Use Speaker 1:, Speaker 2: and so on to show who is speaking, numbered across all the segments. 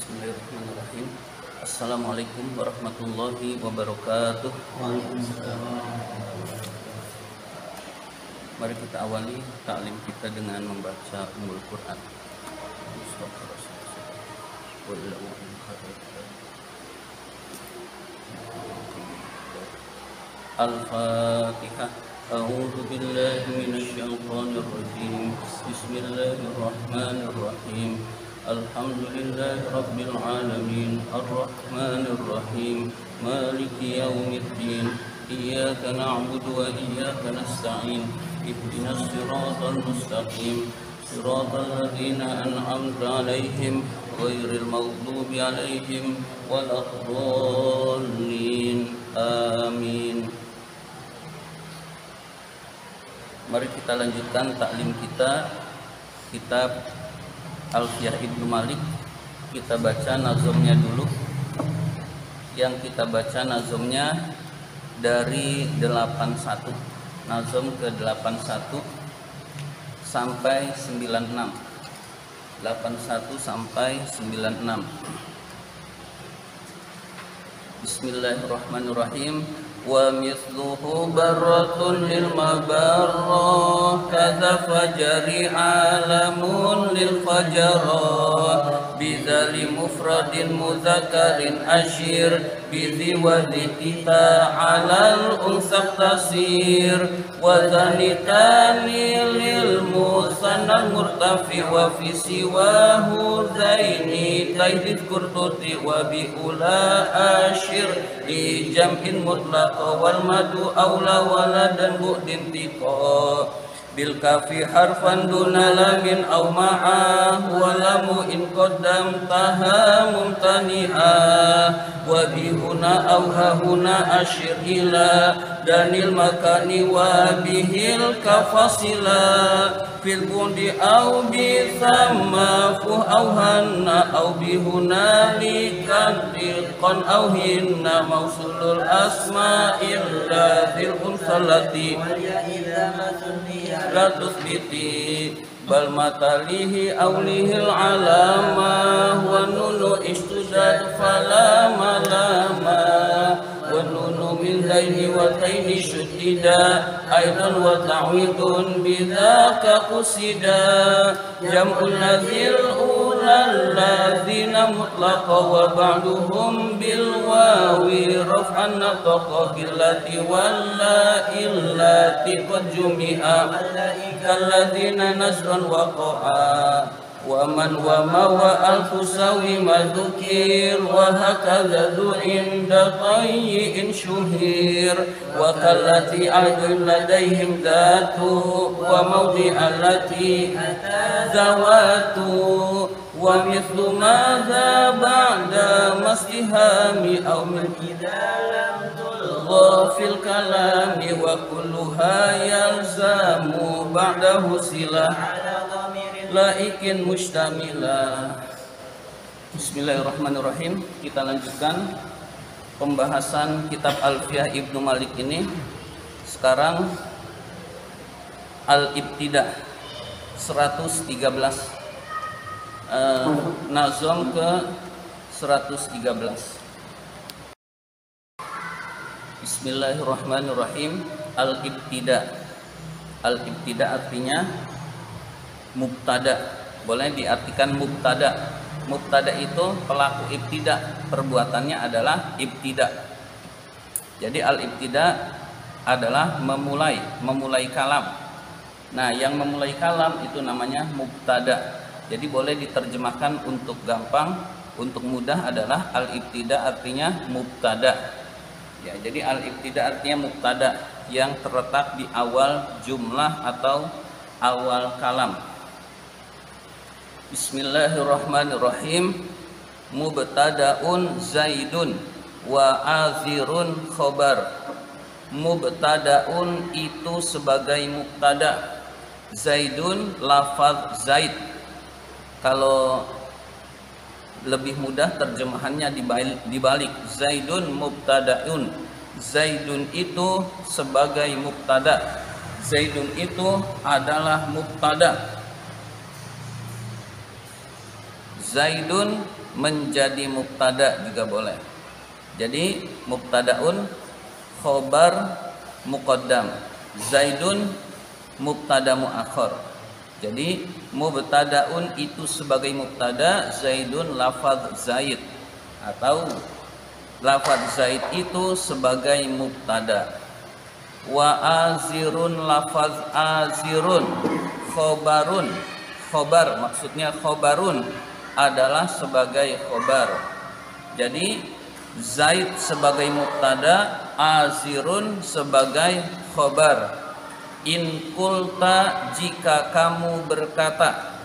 Speaker 1: Bismillahirrahmanirrahim. Assalamualaikum warahmatullahi wabarakatuh. Mari kita awali taklim kita dengan membaca Ummul Quran. Al-Fatihah. A'udzu billahi minasy syaithanir rajim. Bismillahirrahmanirrahim. Alhamdulillahi rabbil alamin. Ar-Rahmanir Rahim. Maliki yaumiddin. Iyyaka na'budu wa iyyaka nasta'in. Ihdinas siratal mustaqim. Siratal ladzina an'amta 'alaihim ghairil maghdubi 'alaihim waladdallin. Amin. Mari kita lanjutkan taklim kita kitab Alfiyah Ibnu Malik. Kita baca nazomnya dulu. Yang kita baca nazomnya dari 81, nazom ke 81 sampai 96. 81 sampai 96. Bismillahirrahmanirrahim. Wa mithluhu barratun lil mabarrah kadza fajri alamun lil fajarah bidzali mufradin mudzakkarin asyir bidzi wadhita alal unsaq tasir wa zanitani lil musanna murtafi wa fi siwahu zaini kaidh kurtuti wa bi ula asyir li jam'in mutlaq wal madu aula waladan bu'din tiqa bil kafi harfan duna lamin aw ma'a wa lamu in qaddam taha mumtani'a wa bihuna aw hahuna asyir ila danil makani wa bihil kafasila fil bundi aw bi thamma fuh aw hanna aw bihuna likan diqan aw hinna mausulul asma'il ladhil unsalati la tusbiti bal matalihi awlihil alama wa nunu istudat fala malama wa nunu min zaini wa taini syuddida aidan wa ta'widun bidhaka qusida jam'un nazil ulal ladzina mutlaqa wa ba'duhum bil wawi raf'an nataqa billati walla illati qad jumi'a kalladzina nasran waqa'a wa man wa ma wa al-fusawi madhukir wa hakadha dhu inda tayyin syuhir wa kallati adun ladaihim dhatu wa mawdi allati zawatu wa mithlu madha ba'da masihami aw min idalam fil kalami wa kulluha yalzamu ba'dahu silah laikin mustamila. Bismillahirrahmanirrahim. Kita lanjutkan pembahasan kitab Alfiyah Ibnu Malik ini. Sekarang Al-Ibtida 113, nazom ke 113. Bismillahirrahmanirrahim. Al-Ibtida. Al-Ibtida artinya mubtada. Boleh diartikan mubtada. Mubtada itu pelaku ibtida, perbuatannya adalah ibtida. Jadi al-ibtida adalah memulai kalam. Nah, yang memulai kalam itu namanya mubtada. Jadi boleh diterjemahkan untuk gampang, untuk mudah adalah al-ibtida artinya mubtada. Ya, jadi al-ibtida artinya mubtada yang terletak di awal jumlah atau awal kalam. Bismillahirrahmanirrahim. Mubtadaun Zaidun wa azirun khobar. Mubtadaun itu sebagai mubtada. Zaidun lafaz Zaid. Kalau lebih mudah terjemahannya dibalik. Zaidun mubtadaun. Zaidun itu sebagai mubtada. Zaidun itu adalah mubtada. Zaidun menjadi mubtada juga boleh. Jadi mubtadaun khobar muqaddam, Zaidun mubtada muakhar. Jadi mubtadaun itu sebagai mubtada, Zaidun lafaz Zaid, atau lafaz Zaid itu sebagai mubtada. Wa azirun lafaz azirun khobarun, khobar maksudnya khobarun adalah sebagai khobar. Jadi Zaid sebagai mubtada, azirun sebagai khobar. In kulta jika kamu berkata,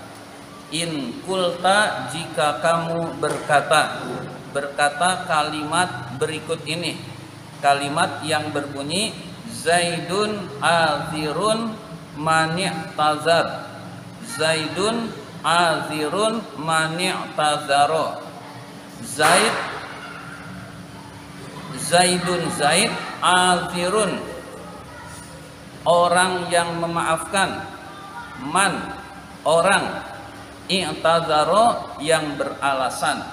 Speaker 1: in kulta jika kamu berkata, berkata kalimat berikut ini, kalimat yang berbunyi Zaidun azirun mani'tazar, Zaidun azirun mani'tazaro. Zaidun Zaid, azirun orang yang memaafkan, man orang, i'tazaro yang beralasan.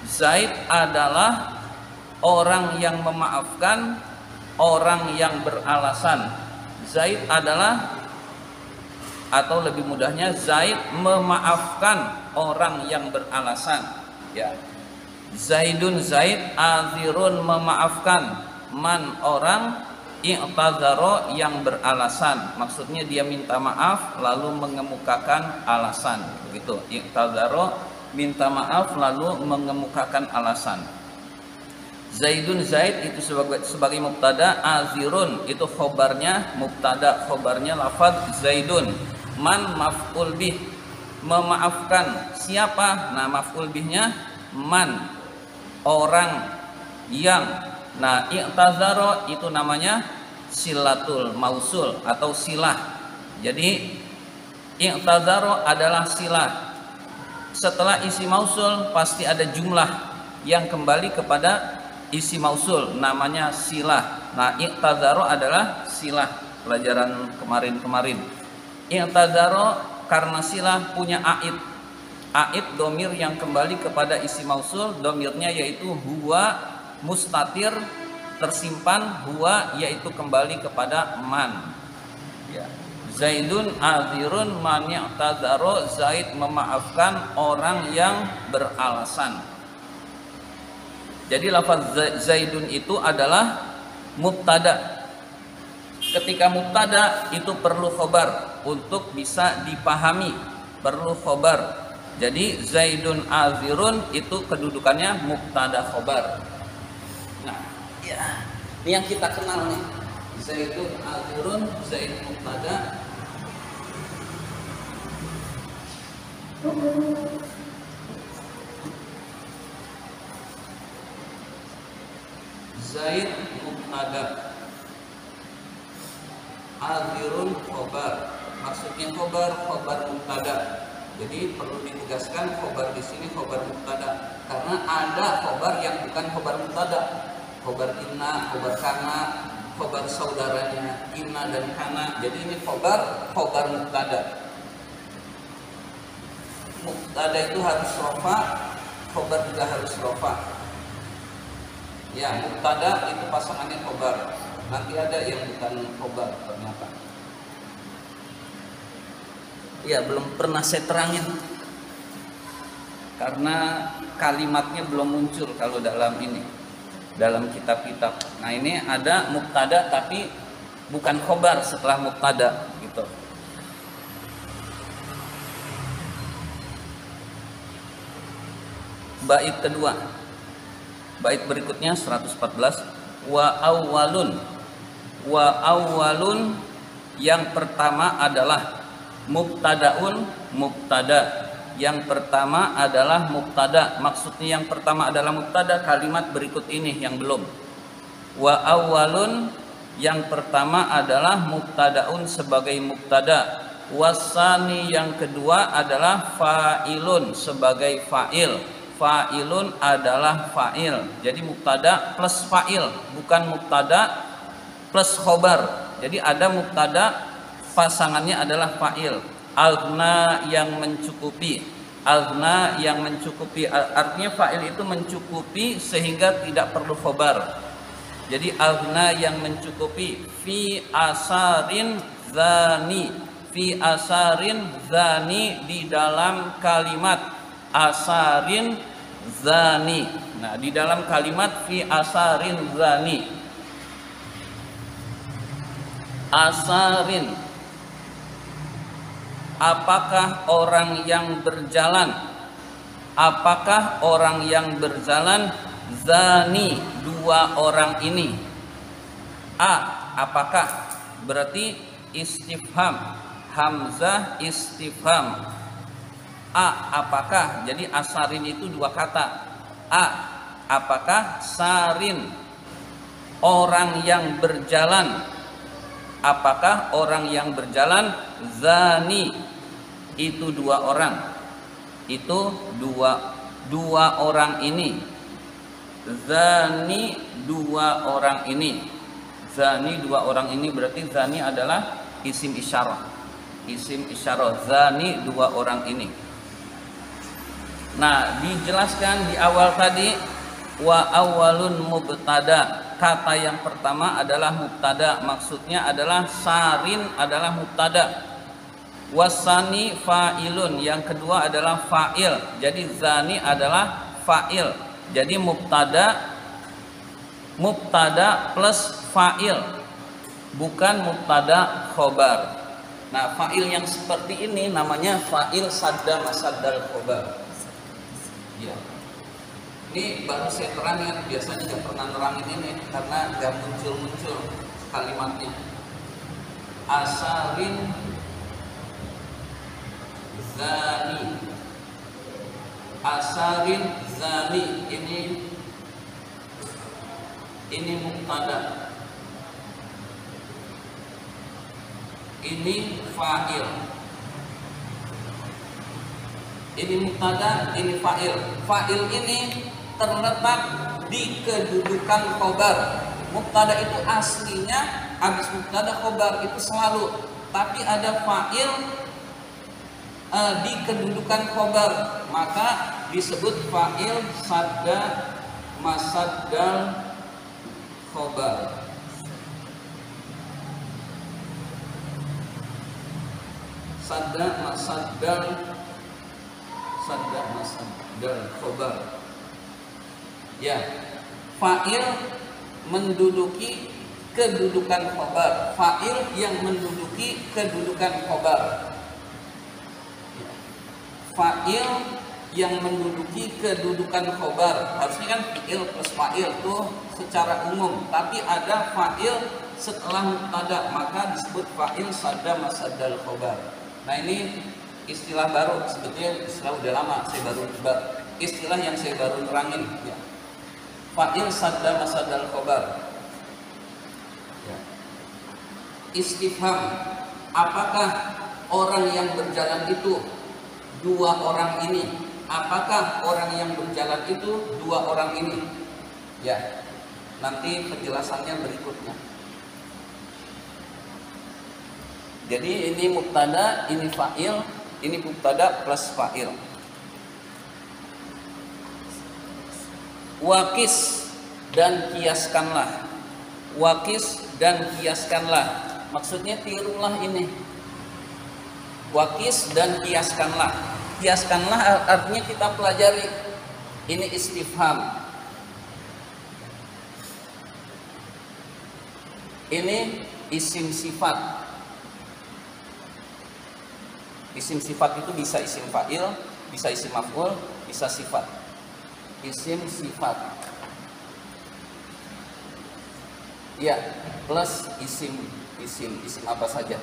Speaker 1: Zaid adalah orang yang memaafkan, orang yang beralasan. Zaid adalah, atau lebih mudahnya, Zaid memaafkan orang yang beralasan. Ya, Zaidun Zaid, azirun memaafkan, man orang, i'tazaro yang beralasan. Maksudnya dia minta maaf lalu mengemukakan alasan, begitu. I'tazaro minta maaf lalu mengemukakan alasan. Zaidun Zaid itu sebagai mubtada, azirun itu khobarnya mubtada, khobarnya lafaz Zaidun. Man maf'ul bih, memaafkan siapa? Nah, maf'ul bihnya man, orang yang. Nah, i'tazaro itu namanya silatul mausul atau silah. Jadi i'tazaro adalah silah. Setelah isi mausul pasti ada jumlah yang kembali kepada isi mausul, namanya silah. Nah, i'tazaro adalah silah, pelajaran kemarin. I'tazaro karena silah punya aid. Aid domir yang kembali kepada isi mausul, domirnya yaitu huwa mustatir, tersimpan, huwa yaitu kembali kepada man. Ya. Zaidun azirun mani'tazaro, Zaid memaafkan orang yang beralasan. Jadi lafaz Zaidun itu adalah mubtada. Ketika mubtada itu perlu khobar untuk bisa dipahami, perlu khobar. Jadi Zaidun azirun itu kedudukannya mubtada khobar. Nah, ya, ini yang kita kenal nih. Zaidun azirun, Zaid mubtada. Zaid mubtada, azirun khobar. Maksudnya khobar mubtada. Jadi perlu ditegaskan khobar di sini khobar mubtada, karena ada khobar yang bukan khobar mubtada. Khobar inna, khobar kana, khobar saudaranya inna dan kana. Jadi ini khobar mubtada. Mubtada itu harus rofa, khobar juga harus rofa. Ya, mubtada itu pasangannya khobar. Nanti ada yang bukan khobar ternyata. Ya, belum pernah saya terangin karena kalimatnya belum muncul kalau dalam ini, dalam kitab-kitab. Nah, ini ada mubtada tapi bukan khobar setelah mubtada gitu. Bait kedua, bait berikutnya 114. Wa awwalun yang pertama adalah mubtadaun, mubtada. Yang pertama adalah mubtada. Maksudnya yang pertama adalah mubtada, kalimat berikut ini yang belum. Wa awwalun yang pertama adalah mubtadaun sebagai mubtada. Wasani yang kedua adalah fa'ilun sebagai fa'il. Fa'ilun adalah fa'il. Jadi mubtada plus fa'il, bukan mubtada plus khobar. Jadi ada mubtada pasangannya adalah fa'il. Aghna yang mencukupi, Aghna yang mencukupi, artinya fa'il itu mencukupi sehingga tidak perlu khobar. Jadi aghna yang mencukupi. Fi asarin zani, fi asarin zani, di dalam kalimat asarin zani. Nah, di dalam kalimat fi asarin zani, asarin, apakah orang yang berjalan, apakah orang yang berjalan, zani, dua orang ini. Apakah, berarti istifham, hamzah istifham. Apakah, jadi asarin itu dua kata. Apakah, sarin, orang yang berjalan, apakah orang yang berjalan, zani, itu dua orang, itu dua orang ini, zani, dua orang ini, zani, dua orang ini, berarti zani adalah isim isyarah, isim isyarah, zani, dua orang ini. Nah, dijelaskan di awal tadi, wa awalun mubtada, kata yang pertama adalah mubtada, maksudnya adalah sarin adalah mubtada, wasani fa'ilun, yang kedua adalah fa'il, jadi zani adalah fa'il, jadi mubtada plus fa'il, bukan mubtada khobar. Nah, fa'il yang seperti ini namanya fa'il sadda masaddal khobar. Ya. Ini baru saya terangin, biasanya nggak pernah terangin ini karena nggak muncul kalimatnya. Asarin zani, asarin zani, ini mubtada, ini fa'il, ini mubtada, ini fa'il. Fa'il ini terletak di kedudukan khobar. Mubtada itu aslinya habis mubtada khobar itu selalu, tapi ada fa'il di kedudukan khobar, maka disebut fa'il sadda masaddal khobar. Sadda masaddal khobar. Ya, fa'il menduduki kedudukan khobar, fa'il yang menduduki kedudukan khobar, fa'il yang menduduki kedudukan khobar. Harusnya kan fi'il plus fa'il tuh secara umum, tapi ada fa'il setelah mubtada, maka disebut fa'il sadda masaddal khobar. Nah, ini istilah baru, sebetulnya istilah udah lama, istilah yang saya baru terangin ya. Fa'il sadda masaddal khobar ya. Istifham, apakah orang yang berjalan itu dua orang ini, apakah orang yang berjalan itu dua orang ini ya, nanti penjelasannya berikutnya. Jadi ini mubtada, ini fa'il, ini mubtada plus fa'il. Wakis dan kiaskanlah, wakis dan kiaskanlah, maksudnya tirulah ini. Wakis dan kiaskanlah, kiaskanlah artinya kita pelajari. Ini istifham, ini isim sifat. Isim sifat itu bisa isim fa'il, bisa isim maf'ul, bisa sifat. Isim sifat ya, plus isim apa saja.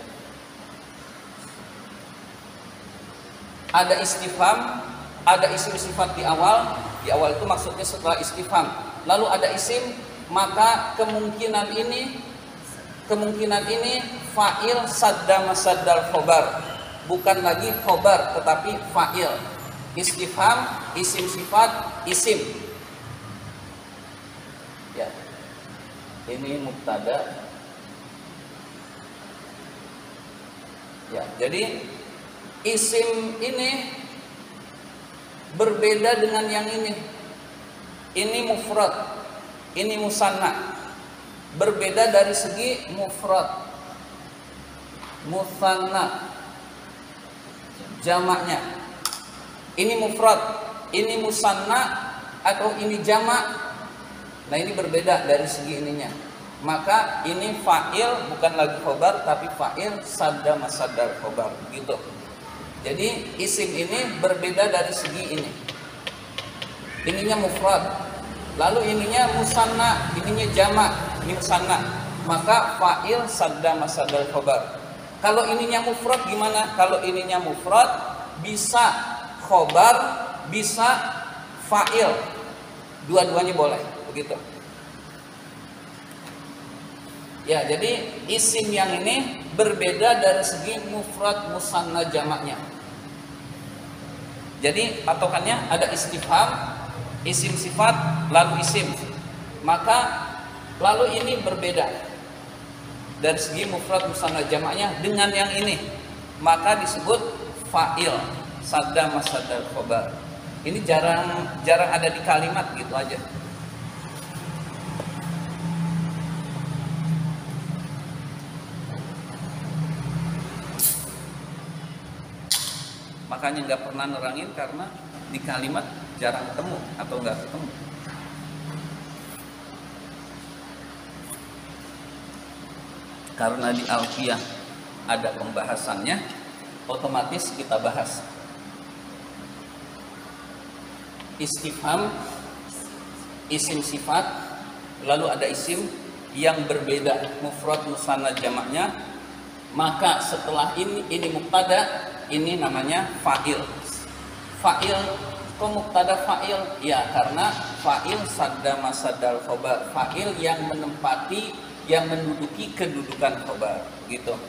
Speaker 1: Ada istifham, ada isim sifat di awal itu maksudnya setelah istifham. Lalu ada isim, maka kemungkinan ini fa'il sadda masaddal khobar, bukan lagi khobar tetapi fa'il. Istifham, isim sifat, isim ya. Ini mubtada ya. Jadi isim ini berbeda dengan yang ini. Ini mufrad, ini musanna. Berbeda dari segi mufrad, musanna, jamaknya. Ini mufrad, ini musanna atau ini jamak. Nah, ini berbeda dari segi ininya. Maka ini fa'il bukan lagi khobar, tapi fa'il sadda masadar khobar gitu. Jadi isim ini berbeda dari segi ini. Ininya mufrad, lalu ininya musanna, ininya jamak, ini musanna. Maka fa'il sadda masadar khobar. Kalau ininya mufrad gimana? Kalau ininya mufrad bisa khobar, bisa fa'il. Dua-duanya boleh, begitu. Ya, jadi isim yang ini berbeda dari segi mufrad, musanna, jamaknya. Jadi patokannya ada istifham, isim sifat, lalu isim. Maka lalu ini berbeda dari segi mufrad, musanna, jamaknya dengan yang ini. Maka disebut fa'il sadda masadar khobar. Ini jarang ada di kalimat gitu aja. Makanya nggak pernah nerangin karena di kalimat jarang ketemu atau nggak ketemu. Karena di alfiyah ada pembahasannya, otomatis kita bahas. Istifham, isim sifat, lalu ada isim yang berbeda, mufrad, musanna, jamaknya. Maka setelah ini mubtada, ini namanya fa'il. Fa'il, kok mubtada fa'il? Ya, karena fa'il sadda masadal khobar. Fa'il yang menempati, yang menduduki kedudukan khobar, gitu.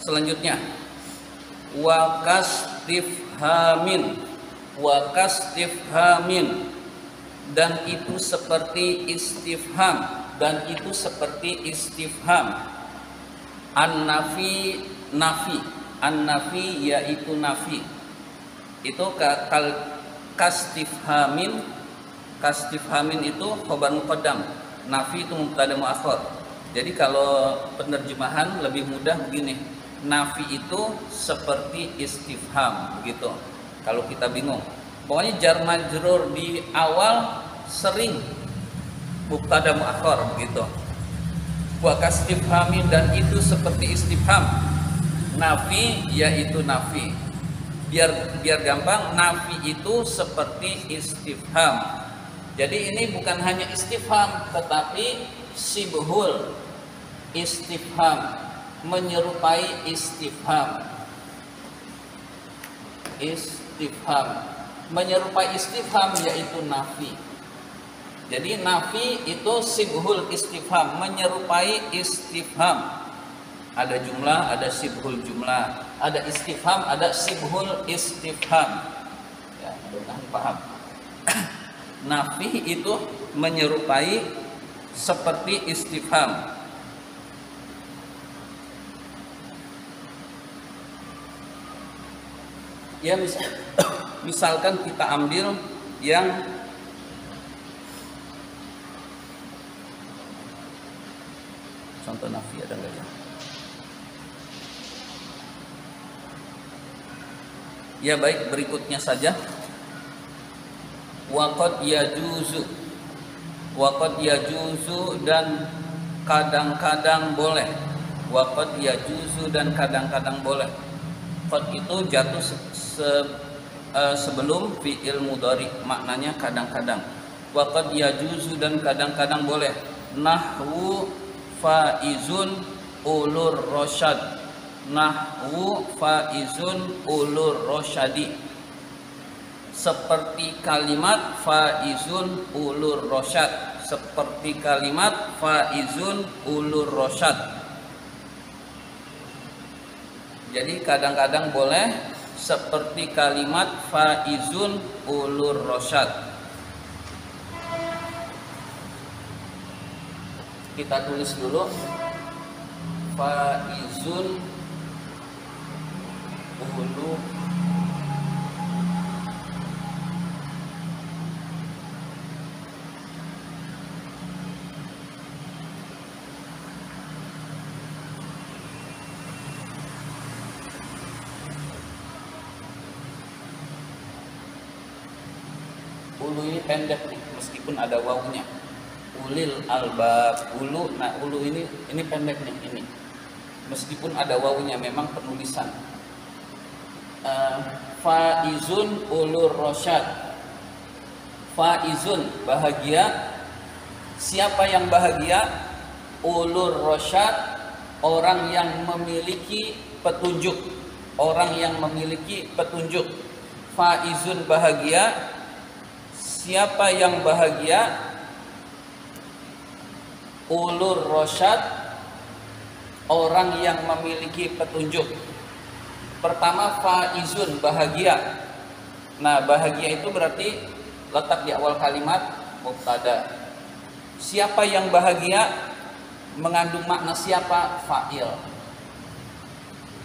Speaker 1: Selanjutnya, wa kastifhamin, wa kastifhamin, dan itu seperti istifham, dan itu seperti istifham. An-nafi, nafi, an-nafi yaitu nafi. Itu kastifhamin, kastifhamin itu khabar muqaddam, nafi itu mubtada muakhar. Jadi kalau penerjemahan lebih mudah begini, nafi itu seperti istifham, begitu. Kalau kita bingung, pokoknya jar majrur di awal sering mubtada muakhar, begitu. Wa kastifhamin, dan itu seperti istifham. Nafi yaitu nafi. Biar gampang, nafi itu seperti istifham. Jadi ini bukan hanya istifham, tetapi sibhul istifham, menyerupai istifham. Istifham, menyerupai istifham yaitu nafi. Jadi nafi itu sibhul istifham, menyerupai istifham. Ada jumlah, ada sibhul jumlah, ada istifham, ada sibhul istifham. Ya, mudah-mudahan paham. Nafi itu menyerupai seperti istifham. Ya, misalkan kita ambil yang contoh nafi ada nggak ya? Ya baik, berikutnya saja. Waqad yajuzu, waqad yajuzu, dan kadang-kadang boleh. Waqad yajuzu, dan kadang-kadang boleh. Qad itu jatuh sebelum fi'il mudhari, maknanya kadang-kadang. Waqad yajuzu, dan kadang-kadang boleh. Nahwu faizun ulur rosyad, nahwu faizun ulur rosyadi, seperti kalimat faizun ulur rosyad, seperti kalimat faizun ulur rosyad. Jadi kadang-kadang boleh seperti kalimat faizun ulur rosyad. Kita tulis dulu faizun ulur ulu ini pendek nih, meskipun ada wawunya. Ulil albab, ulu, nah ulu ini pendek nih, ini. Meskipun ada wawunya, memang penulisan. Faizun ulur rosyad. Faizun, bahagia. Siapa yang bahagia? Ulur rosyad, orang yang memiliki petunjuk. Orang yang memiliki petunjuk. Faizun, bahagia. Siapa yang bahagia? Ulur rosyad, orang yang memiliki petunjuk. Pertama, faizun, bahagia. Nah, bahagia itu berarti letak di awal kalimat mubtada. Siapa yang bahagia mengandung makna siapa? Fa'il.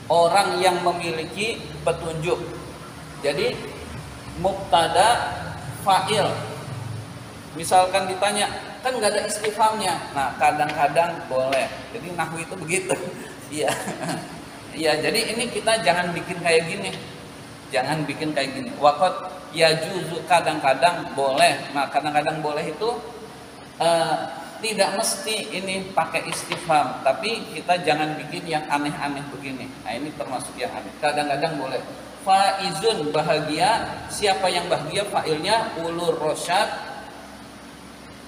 Speaker 1: Orang yang memiliki petunjuk. Jadi mubtada fa'il. Misalkan ditanya, kan nggak ada istifhamnya. Nah, kadang-kadang boleh. Jadi nahwu itu begitu. Iya. Iya, jadi ini kita jangan bikin kayak gini. Jangan bikin kayak gini. Waqat yajuzu, kadang-kadang boleh. Nah, kadang-kadang boleh itu tidak mesti ini pakai istifham, tapi kita jangan bikin yang aneh-aneh begini. Nah, ini termasuk yang aneh. Kadang-kadang boleh. Faizun, bahagia. Siapa yang bahagia? Fa'ilnya ulur rosyad,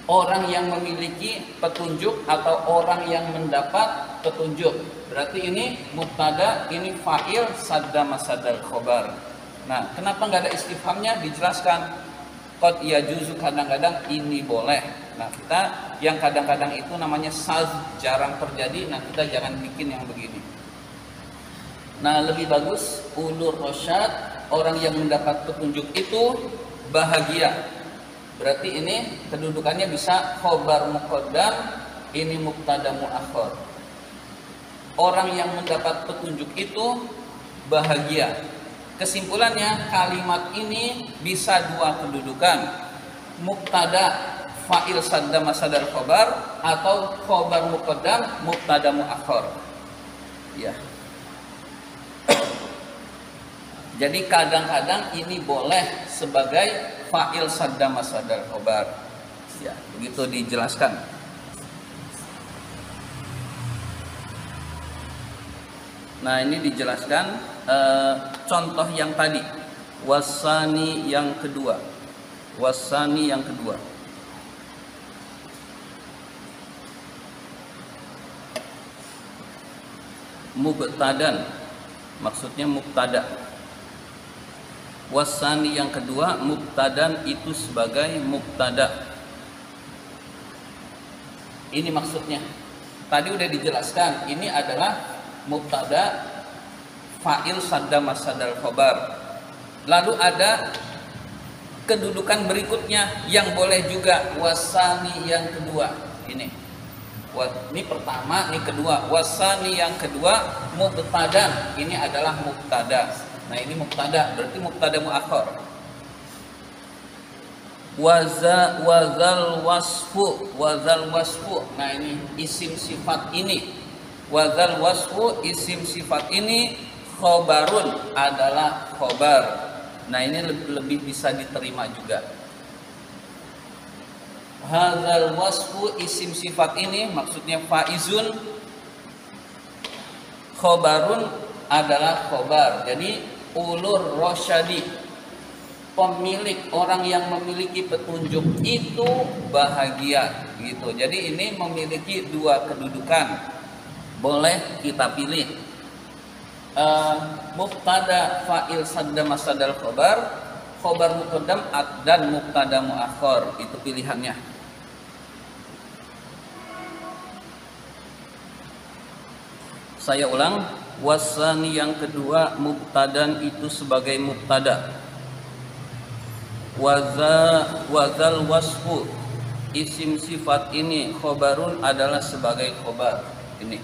Speaker 1: orang yang memiliki petunjuk atau orang yang mendapat petunjuk. Berarti ini mubtada, ini fa'il, sadda masadal khobar. Nah, kenapa nggak ada istifhamnya? Dijelaskan. Qad yajuzu, kadang-kadang ini boleh. Nah, kita yang kadang-kadang itu namanya saz, jarang terjadi. Nah, kita jangan bikin yang begini. Nah, lebih bagus ulur rosyad, orang yang mendapat petunjuk itu bahagia. Berarti ini kedudukannya bisa khobar muqaddam, ini mubtada muakhar. Orang yang mendapat petunjuk itu bahagia. Kesimpulannya, kalimat ini bisa dua kedudukan. Mubtada fa'il sadda masadar khobar, atau khobar muqaddam mubtada muakhar. Ya. Jadi kadang-kadang ini boleh sebagai fa'il sadda masadar khobar. Ya, begitu dijelaskan. Nah, ini dijelaskan contoh yang tadi. Wasani yang kedua. Wasani yang kedua. Mubtadan, maksudnya mubtada. Wasani yang kedua, mubtadan itu sebagai mubtada. Ini maksudnya. Tadi udah dijelaskan, ini adalah mubtada fa'il sadda masadal khobar. Lalu ada kedudukan berikutnya yang boleh juga, wasani yang kedua. Ini pertama, ini kedua. Wasani yang kedua mubtadan, ini adalah mubtada. Nah, ini mubtada, berarti mubtada muakhar. Wazal wasfu. Nah, ini isim sifat ini. Wazal wasfu, isim sifat ini, khobarun, adalah khobar. Nah, ini lebih bisa diterima juga. Hadzal wasfu, isim sifat ini, maksudnya faizun, khobarun, adalah khobar. Jadi ulur rosyadi, pemilik, orang yang memiliki petunjuk itu bahagia, gitu. Jadi ini memiliki dua kedudukan. Boleh kita pilih mubtada fa'il sadda masadal khobar, khobar muqaddam dan mubtada muakhar, itu pilihannya. Saya ulang, wasani yang kedua mubtadan itu sebagai mubtada. Wazal wasfu, isim sifat ini, khobarun, adalah sebagai khobar. Ini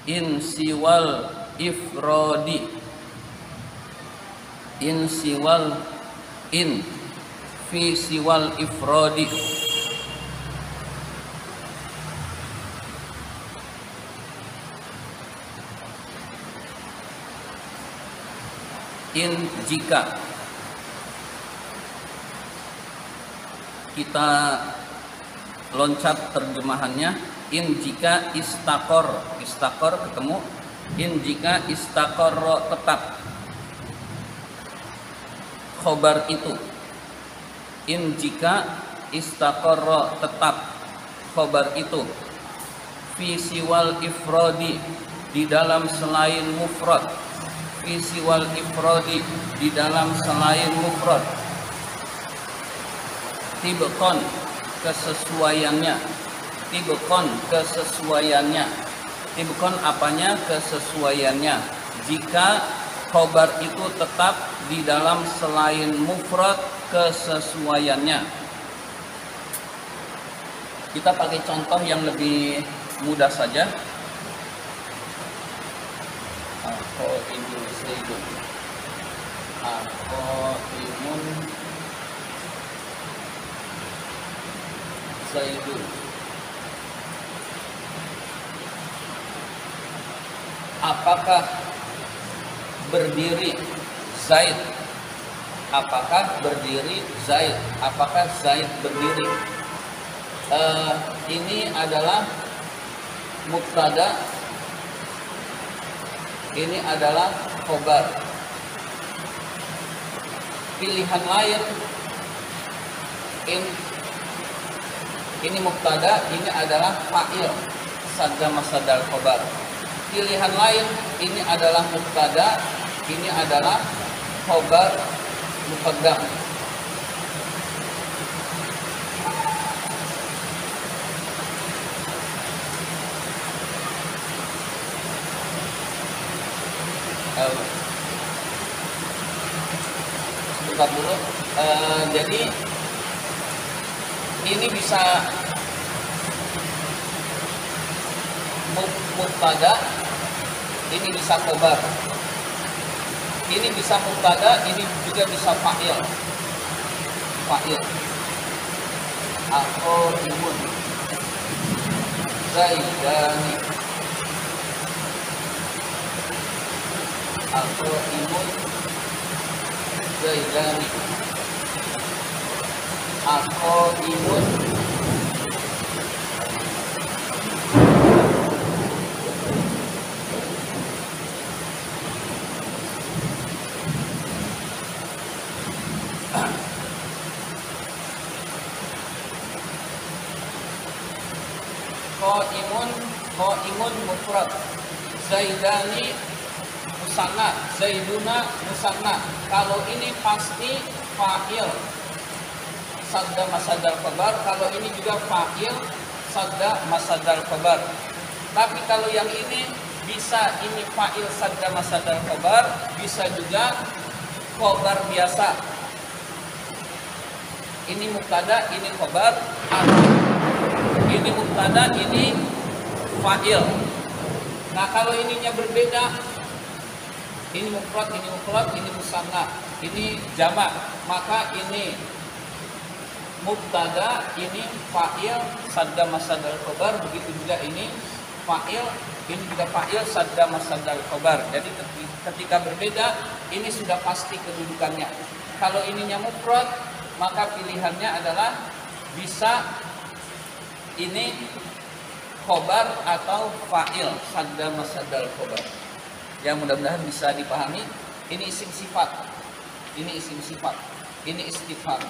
Speaker 1: in siwal ifrodi, in siwal, in fi siwal ifrodi. In jika Kita loncat terjemahannya. In jika istakor ketemu. In jika istakor tetap khobar itu. In jika istakor tetap khobar itu. Fi siwal ifrodi, di dalam selain mufrad. Fi siwal ifrodi, di dalam selain mufrad. Tibqon, kesesuaiannya. Tibqon, kesesuaiannya. Tibqon apanya? Kesesuaiannya. Jika khobar itu tetap di dalam selain mufrad, kesesuaiannya. Kita pakai contoh yang lebih mudah saja. Aku imun zaidun. Aku imun zaidun. Apakah berdiri Zaid? Apakah berdiri Zaid? Apakah Zaid berdiri? Ini adalah mubtada. Ini adalah khobar. Pilihan lain, ini mubtada, ini adalah fa'il, sadda masadal khobar. Pilihan lain, ini adalah mubtada, ini adalah khobar muqaddam. Sebentar dulu. Jadi ini bisa mubtada, ini bisa khobar. Ini bisa mubtada, ini juga bisa fa'il. Fa'il. Aku imun zaidani. Aku imun zaidani. Aku imun Qaimun mufrad, zaidani musanna, zaiduna musanna. Kalau ini pasti fa'il sadda masadal khabar, kalau ini juga fa'il sadda masadal khabar. Tapi kalau yang ini bisa ini fa'il sadda masadal khabar, bisa juga khabar biasa. Ini mubtada, ini khabar. Ini mubtada, ini fa'il. Nah, kalau ininya berbeda, ini mufrad, ini musanna, ini jamak, maka ini mubtada, ini fa'il sadda masadal khabar, begitu juga ini fa'il, ini juga fa'il sadda masadal khabar. Jadi ketika berbeda, ini sudah pasti kedudukannya. Kalau ininya mufrad, maka pilihannya adalah bisa ini khobar atau fa'il sadda masadal khobar. Ya, mudah-mudahan bisa dipahami. Ini isim sifat, ini isim sifat, ini istifham.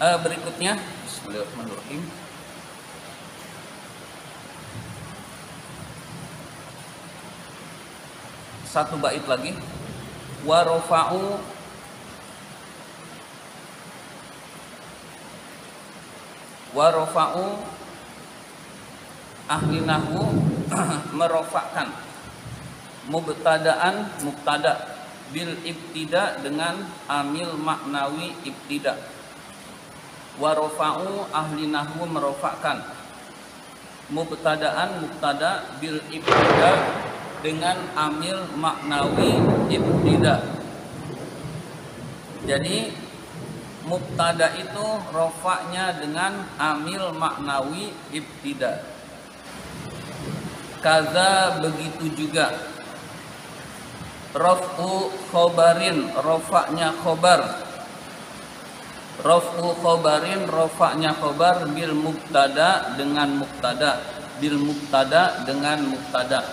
Speaker 1: Berikutnya, bismillahirrahmanirrahim. Satu bait lagi. Wa rafa'u ahli nahwu merofakkan mubtadaan mubtada bil ibtida dengan amil maknawi ibtida. Wa rafa'u ahli nahwu merofakkan mubtadaan mubtada bil ibtida dengan amil maknawi ibtida. Jadi mubtada itu rofaknya dengan amil maknawi ibtida. Kaza begitu juga. Raf'u khobarin, rofaknya khobar. Raf'u khobarin, rofaknya khobar bil mubtada dengan mubtada. Bil mubtada dengan mubtada.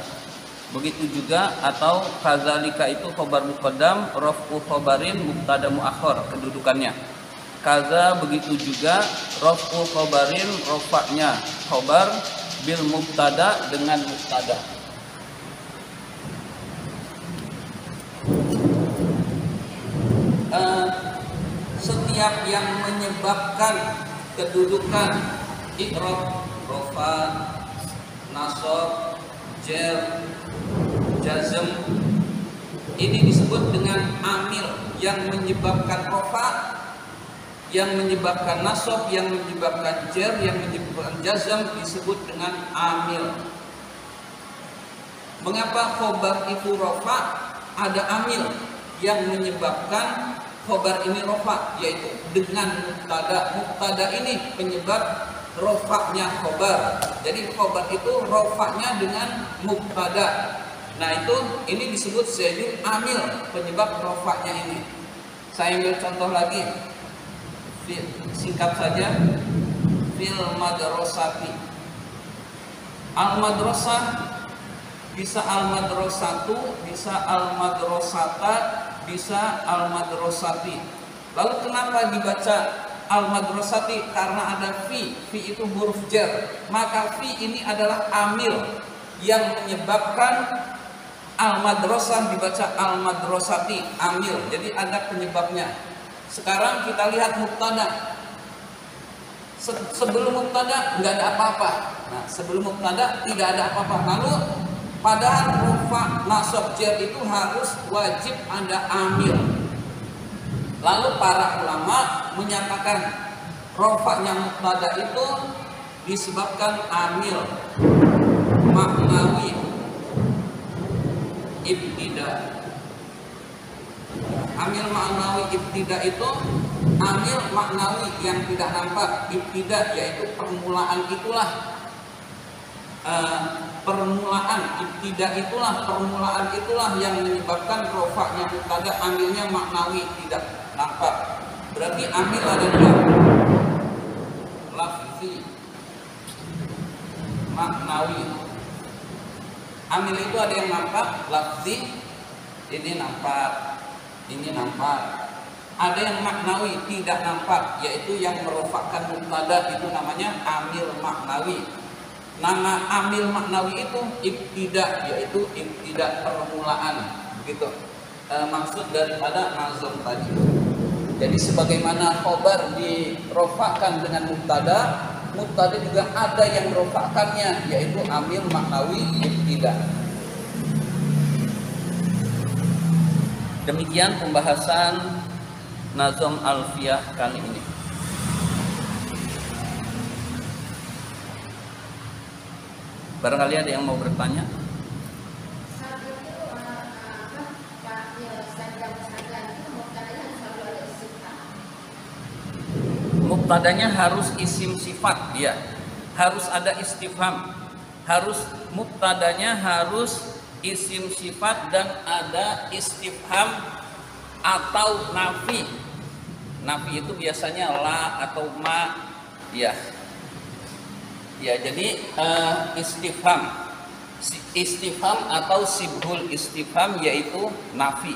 Speaker 1: Begitu juga, atau kazalika itu khobar muqaddam, raf'u khobarin mubtada muakhir kedudukannya. Kaza begitu juga, raf'u khobarin, rofaknya khobar bil mubtada dengan mubtada. Setiap yang menyebabkan kedudukan i'rab, rofa, nasab, jar, jazm ini disebut dengan amil yang menyebabkan rofa, yang menyebabkan nasab, yang menyebabkan jar, yang menyebabkan jazm disebut dengan amil. Mengapa khobar itu rofa? Ada amil yang menyebabkan khobar ini rofa, yaitu dengan mubtada. Mubtada ini penyebab rofaknya khobar. Jadi khobar itu rofaknya dengan mubtada. Nah itu, ini disebut zaidun amil, penyebab rofaknya ini. Saya ambil contoh lagi, singkat saja. Fil madrasati, al madrasah bisa al madrasatu, bisa al madrasata, bisa al madrasati. Lalu kenapa dibaca al madrasati? Karena ada fi. Fi itu huruf jar. Maka fi ini adalah amil yang menyebabkan al madrasah dibaca al madrasati, amil. Jadi ada penyebabnya. Sekarang kita lihat mubtada. Sebelum mubtada nggak ada apa-apa. Nah, sebelum mubtada tidak ada apa-apa. Lalu padahal rofa, nasab, jar itu harus wajib ada amil. Lalu para ulama menyatakan rofaknya mubtada itu disebabkan amil maknawi ibtida. Amil maknawi ibtida itu amil maknawi yang tidak nampak. Ibtida yaitu permulaan itulah. Permulaan ibtida itulah, permulaan itulah yang menyebabkan rofaknya mubtada, amilnya maknawi tidak nampak. Berarti amil ada dua, lafzi, maknawi. Amil itu ada yang nampak, lafzi ini nampak, ini nampak. Ada yang maknawi tidak nampak, yaitu yang merofakkan mubtada, itu namanya amil maknawi. Nama amil maknawi itu ibtida, yaitu ibtida permulaan, begitu maksud daripada nazam tadi. Jadi sebagaimana khobar dirofakkan dengan mubtada, mubtada juga ada yang merofakkannya, yaitu amil maknawi ibtida. Demikian pembahasan nazam alfiyah kali ini. Barangkali ada yang mau bertanya? Mubtadanya harus isim sifat, ya. Harus ada istifham. Harus mubtadanya harus isim sifat dan ada istifham atau nafi. Nafi itu biasanya la atau ma, ya. Ya, jadi istifham atau sibhul istifham yaitu nafi.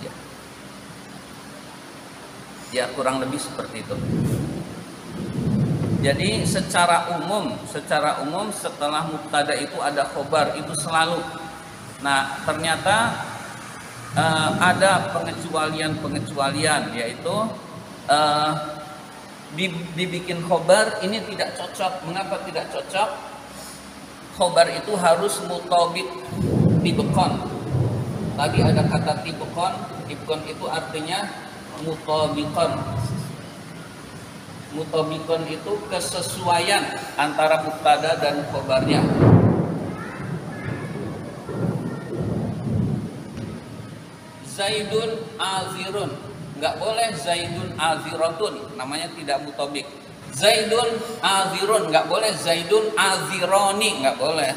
Speaker 1: Ya. Ya, kurang lebih seperti itu. Jadi secara umum setelah mubtada itu ada khobar, itu selalu. Nah, ternyata ada pengecualian yaitu dibikin khobar ini tidak cocok. Mengapa tidak cocok? Khobar itu harus mutabik tibqan. Tadi ada kata tibqan. Tibqan itu artinya mutabikon. Mutabikon itu kesesuaian antara mubtada dan khobarnya. Zaidun azirun, nggak boleh zaidun aziratun, namanya tidak mutabik. Zaidun azirun, nggak boleh zaidun azironi, nggak boleh.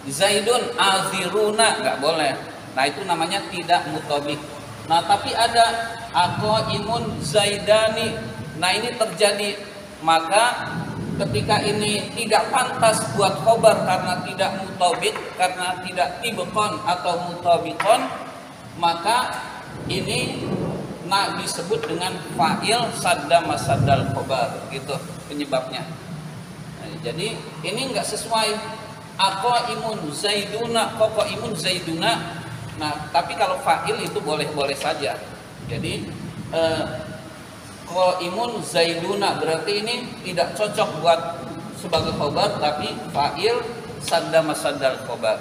Speaker 1: Zaidun aziruna nggak boleh. Nah itu namanya tidak mutabik. Nah tapi ada aqaimun zaidani. Nah ini terjadi, maka ketika ini tidak pantas buat khobar karena tidak mutabik, karena tidak tibqon atau mutabikon, maka ini disebut dengan fa'il sadda masaddal khobar, gitu penyebabnya. Nah, jadi ini enggak sesuai. Aqaimun zaiduna, qaimun zaiduna. Nah, tapi kalau fa'il itu boleh-boleh saja. Jadi qaimun zaiduna berarti ini tidak cocok buat sebagai khobar, tapi fa'il sadda masaddal khobar.